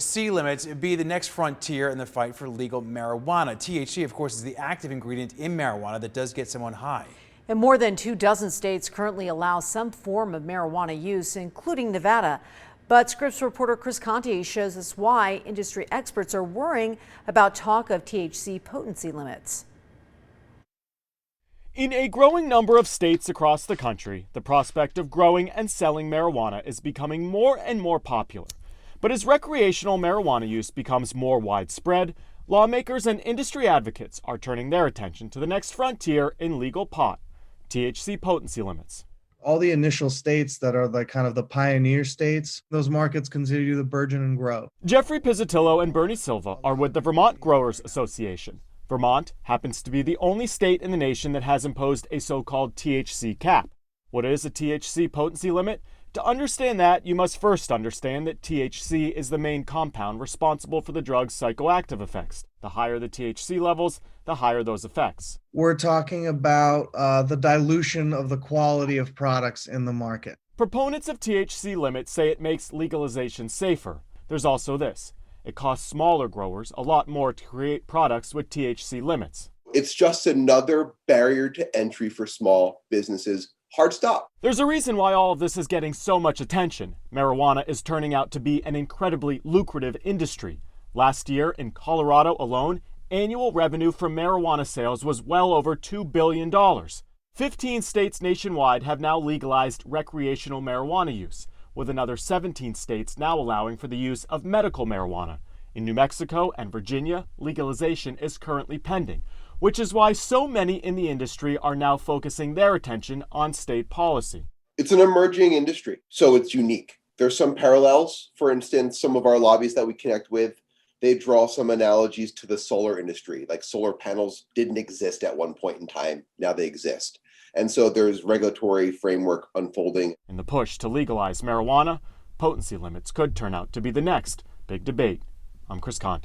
THC limits be the next frontier in the fight for legal marijuana. THC, of course, is the active ingredient in marijuana that does get someone high. And more than 24 states currently allow some form of marijuana use, including Nevada. But Scripps reporter Chris Conte shows us why industry experts are worrying about talk of THC potency limits. In a growing number of states across the country, the prospect of growing and selling marijuana is becoming more and more popular. But as recreational marijuana use becomes more widespread, lawmakers and industry advocates are turning their attention to the next frontier in legal pot, THC potency limits. All the initial states that are the kind of the pioneer states, those markets continue to burgeon and grow. Jeffrey Pizzutillo and Bernie Silva are with the Vermont Growers Association. Vermont happens to be the only state in the nation that has imposed a so-called THC cap. What is a THC potency limit? To understand that, you must first understand that THC is the main compound responsible for the drug's psychoactive effects. The higher the THC levels, the higher those effects. We're talking about the dilution of the quality of products in the market. Proponents of THC limits say it makes legalization safer. There's also this. It costs smaller growers a lot more to create products with THC limits. It's just another barrier to entry for small businesses. Hard stop. There's a reason why all of this is getting so much attention. Marijuana is turning out to be an incredibly lucrative industry. Last year in Colorado alone, annual revenue from marijuana sales was well over $2 billion. 15 states nationwide have now legalized recreational marijuana use, with another 17 states now allowing for the use of medical marijuana. In New Mexico and Virginia, legalization is currently pending, which is why so many in the industry are now focusing their attention on state policy. It's an emerging industry, so it's unique. There's some parallels. For instance, some of our lobbies that we connect with, they draw some analogies to the solar industry. Like solar panels didn't exist at one point in time, now they exist. And so there's regulatory framework unfolding. In the push to legalize marijuana, potency limits could turn out to be the next big debate. I'm Chris Conte.